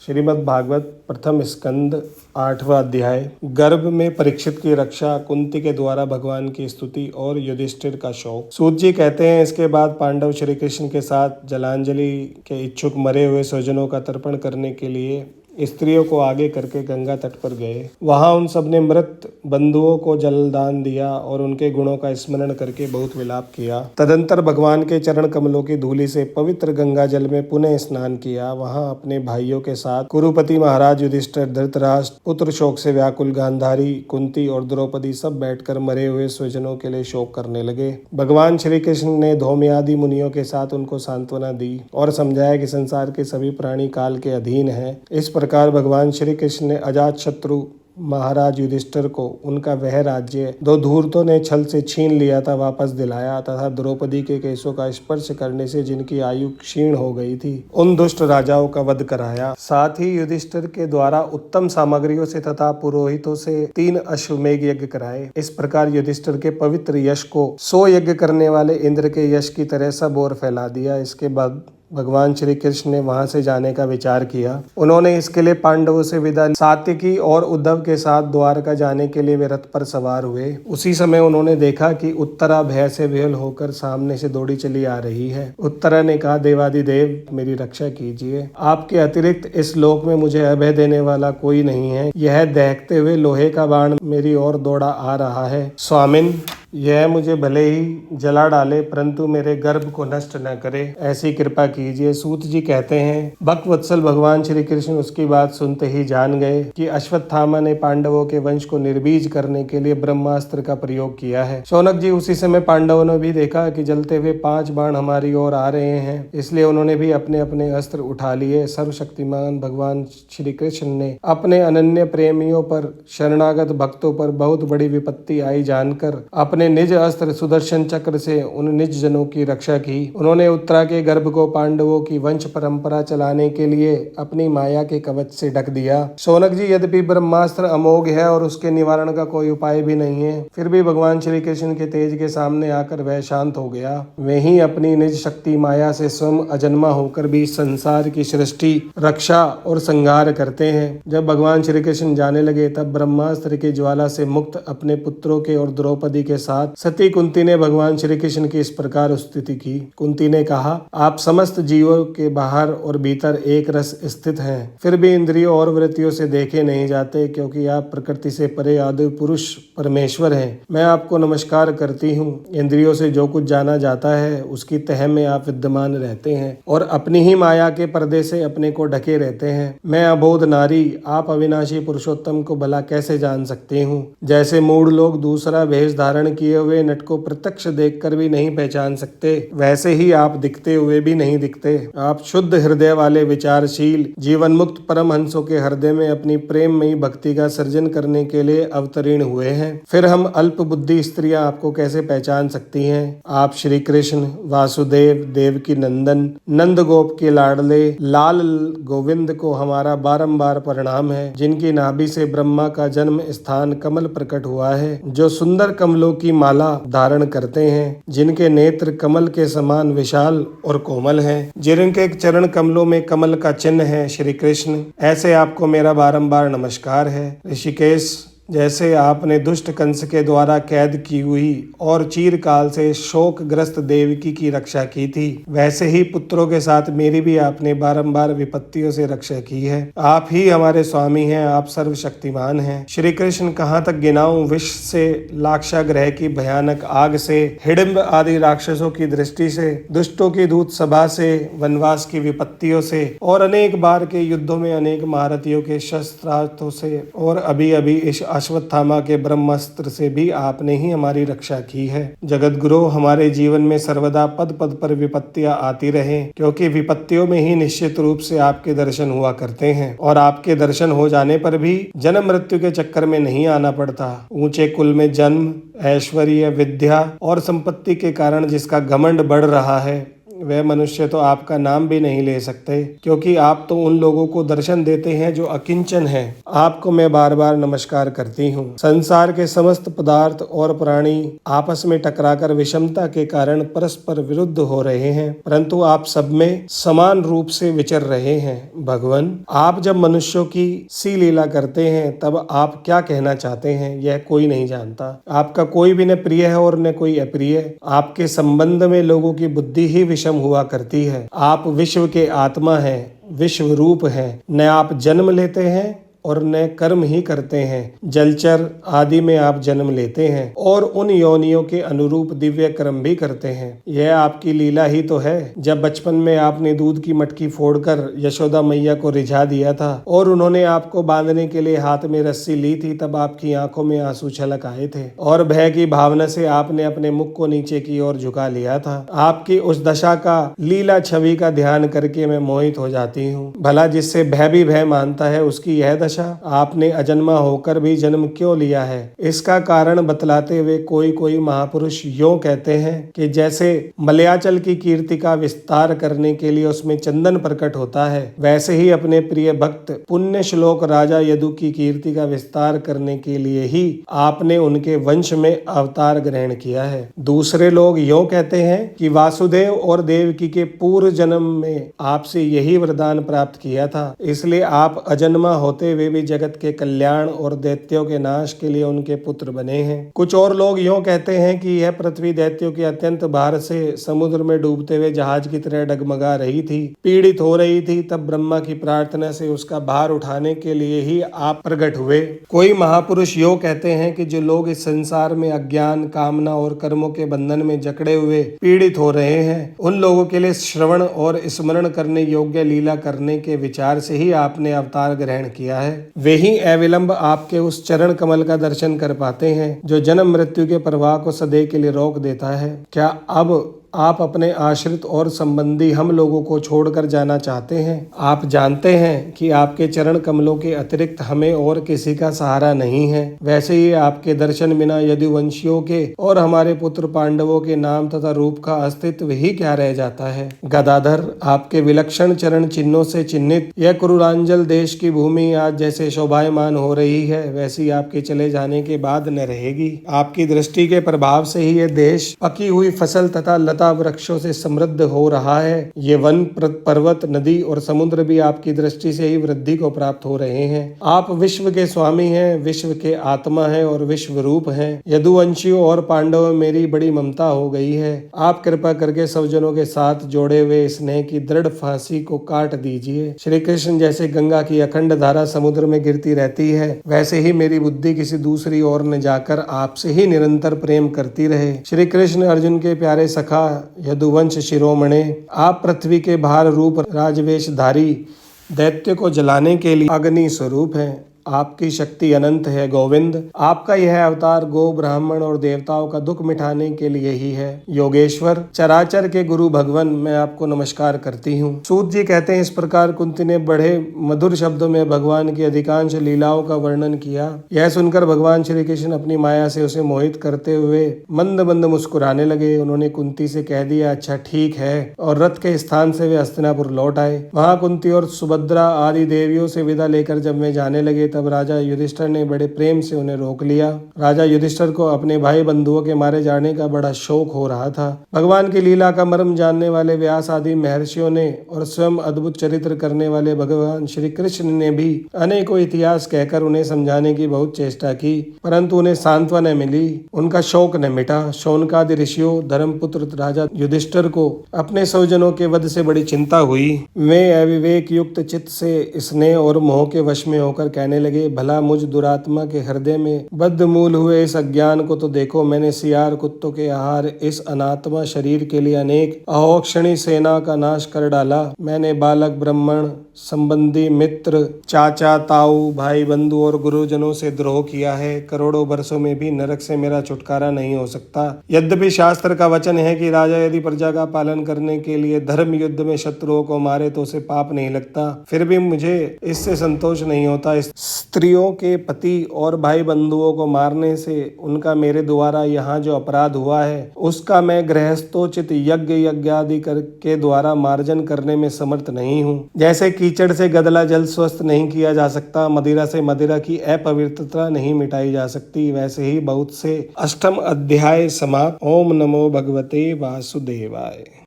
श्रीमद् भागवत प्रथम स्कंद 8वां अध्याय। गर्भ में परीक्षित की रक्षा, कुंती के द्वारा भगवान की स्तुति और युधिष्ठिर का शोक। सूत जी कहते हैं, इसके बाद पांडव श्री कृष्ण के साथ जलांजलि के इच्छुक मरे हुए स्वजनों का तर्पण करने के लिए स्त्रियों को आगे करके गंगा तट पर गए। वहां उन सब ने मृत बंधुओं को जलदान दिया और उनके गुणों का स्मरण करके बहुत विलाप किया। तदंतर भगवान के चरण कमलों की धूलि से पवित्र गंगा जल में पुनः स्नान किया। वहां अपने भाइयों के साथ कुरुपति महाराज युधिष्ठिर, धृतराष्ट्र, पुत्र शोक से व्याकुल गांधारी, कुंती और द्रौपदी सब बैठकर मरे हुए स्वजनों के लिए शोक करने लगे। भगवान श्री कृष्ण ने धौम्यादि मुनियों के साथ उनको सांत्वना दी और समझाया कि संसार के सभी प्राणी काल के अधीन हैं। इस प्रकार भगवान श्री कृष्ण ने अजातशत्रु महाराज युधिष्ठिर को उनका वह राज्य दो धूर्तों ने छल से छीन लिया था वापस दिलाया, तथा द्रौपदी के केशों का स्पर्श करने से जिनकी आयु क्षीण हो गई थी उन दुष्ट राजाओं का वध कराया। साथ ही युधिष्ठिर के द्वारा उत्तम सामग्रियों से तथा पुरोहितों से 3 अश्वमेघ यज्ञ कराए। इस प्रकार युधिष्ठिर के पवित्र यश को 100 यज्ञ करने वाले इंद्र के यश की तरह सब ओर फैला दिया। इसके बाद भगवान श्री कृष्ण ने वहां से जाने का विचार किया। उन्होंने इसके लिए पांडवों से विदा सात्यकी और उद्धव के साथ द्वारका जाने के लिए वे रथ पर सवार हुए। उसी समय उन्होंने देखा कि उत्तरा भय से विह्वल होकर सामने से दौड़ी चली आ रही है। उत्तरा ने कहा, देवादिदेव मेरी रक्षा कीजिए, आपके अतिरिक्त इस लोक में मुझे अभय देने वाला कोई नहीं है। यह दहकते हुए लोहे का बाण मेरी ओर दौड़ा आ रहा है। स्वामिन, यह मुझे भले ही जला डाले परंतु मेरे गर्भ को नष्ट न करे, ऐसी कृपा कीजिए। सूत जी कहते हैं, भक्तवत्सल भगवान श्री कृष्ण उसकी बात सुनते ही जान गए कि अश्वत्थामा ने पांडवों के वंश को निर्बीज करने के लिए ब्रह्मास्त्र का प्रयोग किया है। शौनक जी, उसी समय पांडवों ने भी देखा कि जलते हुए 5 बाण हमारी ओर आ रहे हैं, इसलिए उन्होंने भी अपने अपने अस्त्र उठा लिए। सर्वशक्तिमान भगवान श्री कृष्ण ने अपने अनन्य प्रेमियों पर, शरणागत भक्तों पर बहुत बड़ी विपत्ति आई जानकर अपने निज अस्त्र सुदर्शन चक्र से उन निज जनों की रक्षा की। उन्होंने उत्तरा के गर्भ को पांडवों की वंश परंपरा चलाने के लिए अपनी माया के कवच से ढक दिया। शौनक जी, यद्यपि ब्रह्मास्त्र अमोघ है और उसके निवारण का कोई उपाय भी नहीं है, फिर भी भगवान श्री कृष्ण के तेज के सामने आकर वह शांत हो गया। वही अपनी निज शक्ति माया से स्वयं अजन्मा होकर भी संसार की सृष्टि, रक्षा और संहार करते हैं। जब भगवान श्री कृष्ण जाने लगे तब ब्रह्मास्त्र की ज्वाला से मुक्त अपने पुत्रों के और द्रौपदी के साथ सती कुंती ने भगवान श्री कृष्ण की इस प्रकार स्तुति की। कुंती ने कहा, आप समस्त जीवों के बाहर और भीतर एक रस स्थित हैं, फिर भी इंद्रियों और वृत्तियों से देखे नहीं जाते, क्योंकि आप प्रकृति से परे आदि पुरुष परमेश्वर हैं। मैं आपको नमस्कार करती हूँ। इंद्रियों से जो कुछ जाना जाता है उसकी तह में आप विद्यमान रहते हैं और अपनी ही माया के पर्दे से अपने को ढके रहते हैं। मैं अबोध नारी, आप अविनाशी पुरुषोत्तम को भला कैसे जान सकती हूँ। जैसे मूढ़ लोग दूसरा भेष धारण किए हुए नट को प्रत्यक्ष देखकर भी नहीं पहचान सकते, वैसे ही आप दिखते हुए भी नहीं दिखते। आप शुद्ध हृदय वाले, विचारशील, जीवन मुक्त परमहंसों के हृदय में अपनी प्रेममयी भक्ति का सृजन करने के लिए अवतीर्ण हुए हैं। फिर हम अल्प बुद्धि स्त्रियां आपको कैसे पहचान सकती हैं। आप श्री कृष्ण, वासुदेव, देवकी नंदन, नंद गोप के लाडले लाल गोविंद को हमारा बारंबार प्रणाम है, जिनकी नाभि से ब्रह्मा का जन्म स्थान कमल प्रकट हुआ है, जो सुंदर कमलों की माला धारण करते हैं, जिनके नेत्र कमल के समान विशाल और कोमल हैं, जिनके चरण कमलों में कमल का चिन्ह है। श्री कृष्ण, ऐसे आपको मेरा बारंबार नमस्कार है। ऋषिकेश, जैसे आपने दुष्ट कंस के द्वारा कैद की हुई और चीरकाल से शोकग्रस्त देवकी की रक्षा की थी, वैसे ही पुत्रों के साथ मेरी भी आपने बारंबार विपत्तियों से रक्षा की है। आप ही हमारे स्वामी हैं, आप सर्वशक्तिमान हैं। श्री कृष्ण, कहाँ तक गिनाऊं, विष से, लाक्षागृह की भयानक आग से, हिडिंब आदि राक्षसों की दृष्टि से, दुष्टों की दूत सभा से, वनवास की विपत्तियों से और अनेक बार के युद्धों में अनेक महारथियों के शस्त्रास्त्रों से और अभी अभी इस अश्वत्थामा के ब्रह्मास्त्र से भी आपने ही हमारी रक्षा की है। जगत गुरु, हमारे जीवन में सर्वदा पद पद पर विपत्तियां आती रहे, क्योंकि विपत्तियों में ही निश्चित रूप से आपके दर्शन हुआ करते हैं और आपके दर्शन हो जाने पर भी जन्म मृत्यु के चक्कर में नहीं आना पड़ता। ऊंचे कुल में जन्म, ऐश्वर्य, विद्या और संपत्ति के कारण जिसका घमंड बढ़ रहा है, वह मनुष्य तो आपका नाम भी नहीं ले सकते, क्योंकि आप तो उन लोगों को दर्शन देते हैं जो अकिंचन हैं। आपको मैं बार बार नमस्कार करती हूँ। संसार के समस्त पदार्थ और प्राणी आपस में टकराकर विषमता के कारण परस्पर विरुद्ध हो रहे हैं, परंतु आप सब में समान रूप से विचर रहे हैं। भगवान, आप जब मनुष्यों की सी लीला करते हैं तब आप क्या कहना चाहते हैं यह कोई नहीं जानता। आपका कोई भी न प्रिय है और न कोई अप्रिय। आपके संबंध में लोगों की बुद्धि ही विषम हुआ करती है। आप विश्व के आत्मा हैं, विश्व रूप हैं। न आप जन्म लेते हैं और न कर्म ही करते हैं। जलचर आदि में आप जन्म लेते हैं और उन योनियों के अनुरूप दिव्य कर्म भी करते हैं। यह आपकी लीला ही तो है। जब बचपन में आपने दूध की मटकी फोड़कर यशोदा मैया को रिझा दिया था और उन्होंने आपको बांधने के लिए हाथ में रस्सी ली थी, तब आपकी आंखों में आंसू छलक आए थे और भय की भावना से आपने अपने मुख को नीचे की ओर झुका लिया था। आपकी उस दशा का लीला छवि का ध्यान करके मैं मोहित हो जाती हूँ। भला जिससे भय भी भय मानता है उसकी यह दशा। आपने अजन्मा होकर भी जन्म क्यों लिया है? इसका कारण बतलाते हुए कोई कोई महापुरुष यों कहते हैं कि जैसे मलयाचल की कीर्ति का विस्तार करने के लिए उसमें चंदन प्रकट होता है, वैसे ही अपने प्रिय भक्त पुण्य श्लोक राजा यदु की कीर्ति का विस्तार करने के लिए ही आपने उनके वंश में अवतार ग्रहण किया है। दूसरे लोग यों कहते हैं कि वासुदेव और देवकी के पूर्व जन्म में आपसे यही वरदान प्राप्त किया था, इसलिए आप अजन्मा होते हुए भी जगत के कल्याण और दैत्यों के नाश के लिए उनके पुत्र बने हैं। कुछ और लोग यूं कहते हैं कि यह पृथ्वी दैत्यों के अत्यंत भार से समुद्र में डूबते हुए जहाज की तरह डगमगा रही थी, पीड़ित हो रही थी। तब ब्रह्मा की प्रार्थना से उसका भार उठाने के लिए ही आप प्रकट हुए। कोई महापुरुष यूं कहते हैं कि जो लोग इस संसार में अज्ञान, कामना और कर्मों के बंधन में जकड़े हुए पीड़ित हो रहे हैं, उन लोगों के लिए श्रवण और स्मरण करने योग्य लीला करने के विचार से ही आपने अवतार ग्रहण किया है। वे ही अविलंब आपके उस चरण कमल का दर्शन कर पाते हैं जो जन्म मृत्यु के प्रवाह को सदैव के लिए रोक देता है। क्या अब आप अपने आश्रित और संबंधी हम लोगों को छोड़कर जाना चाहते हैं? आप जानते हैं कि आपके चरण कमलों के अतिरिक्त हमें और किसी का सहारा नहीं है। वैसे ही आपके दर्शन बिना यदुवंशियों के और हमारे पुत्र पांडवों के नाम तथा रूप का अस्तित्व ही क्या रह जाता है। गदाधर, आपके विलक्षण चरण चिन्हों से चिन्हित यह कुरुरांजल देश की भूमि आज जैसे शोभायमान हो रही है, वैसी आपके चले जाने के बाद न रहेगी। आपकी दृष्टि के प्रभाव से ही यह देश पकी हुई फसल तथा वृक्षों से समृद्ध हो रहा है। ये वन, पर्वत, नदी और समुद्र भी आपकी दृष्टि से ही वृद्धि को प्राप्त हो रहे हैं। आप विश्व के स्वामी हैं, विश्व के आत्मा हैं और विश्व रूप हैं। यदुवंशियों और पांडवों में मेरी बड़ी ममता हो गई है। आप कृपा करके सज्जनों के साथ जोड़े हुए स्नेह की दृढ़ फांसी को काट दीजिए। श्री कृष्ण जैसे गंगा की अखंड धारा समुद्र में गिरती रहती है, वैसे ही मेरी बुद्धि किसी दूसरी ओर न जाकर आपसे ही निरंतर प्रेम करती रहे। श्री कृष्ण अर्जुन के प्यारे सखा यदुवंश शिरोमणे, आप पृथ्वी के भार रूप राजवेशधारी दैत्य को जलाने के लिए अग्नि स्वरूप हैं। आपकी शक्ति अनंत है गोविंद। आपका यह अवतार गो, ब्राह्मण और देवताओं का दुख मिटाने के लिए ही है। योगेश्वर, चराचर के गुरु भगवान, मैं आपको नमस्कार करती हूँ। सूत जी कहते हैं, इस प्रकार कुंती ने बड़े मधुर शब्दों में भगवान की अधिकांश लीलाओं का वर्णन किया। यह सुनकर भगवान श्री कृष्ण अपनी माया से उसे मोहित करते हुए मंद मंद मुस्कुराने लगे। उन्होंने कुंती से कह दिया, अच्छा ठीक है, और रथ के स्थान से वे हस्तिनापुर लौट आए। वहां कुंती और सुभद्रा आदि देवियों से विदा लेकर जब वे जाने लगे, तब राजा युधिष्ठिर ने बड़े प्रेम से उन्हें रोक लिया। राजा युधिष्ठिर को अपने भाई बंधुओं के मारे जाने का बड़ा शौक हो रहा था। भगवान की लीला का मर्म जानने वाले व्यास आदि महर्षियों ने और स्वयं अद्भुत चरित्र करने वाले भगवान श्री कृष्ण ने भी अनेकों इतिहास कहकर उन्हें समझाने की बहुत चेष्टा की, परंतु उन्हें सांत्वना न मिली। उनका शौक न मिटा। शौनकादि ऋषियों धर्मपुत्र राजा युधिष्ठिर को अपने स्वजनों के वध से बड़ी चिंता हुई। वे अविवेक युक्त चित्त से स्नेह और मोह के वश में होकर कहने लगे, भला मुझ दुरात्मा के हृदय में बद्ध मूल हुए इस अज्ञान को तो देखो। मैंने सियार कुत्तों के आहार इस अनात्मा शरीर के लिए अनेक अहोक्षणी सेना का नाश कर डाला। मैंने बालक, ब्राह्मण, संबंधी, मित्र, चाचा, ताऊ, भाई, बंधु और गुरुजनों से द्रोह किया है। करोड़ों वर्षों में भी नरक से मेरा छुटकारा नहीं हो सकता। यद्यपि शास्त्र का वचन है कि राजा यदि प्रजा का पालन करने के लिए धर्म युद्ध में शत्रुओं को मारे तो उसे पाप नहीं लगता, फिर भी मुझे इससे संतोष नहीं होता। स्त्रियों के पति और भाई बंधुओं को मारने से उनका मेरे द्वारा यहाँ जो अपराध हुआ है उसका मैं गृहस्थोचित यज्ञ यज्ञादि के द्वारा मार्जन करने में समर्थ नहीं हूँ। जैसे कीचड़ से गदला जल स्वस्थ नहीं किया जा सकता, मदिरा से मदिरा की अपवित्रता नहीं मिटाई जा सकती, वैसे ही बहुत से अष्टम अध्याय समाप्त। ओम नमो भगवते वासुदेवाय।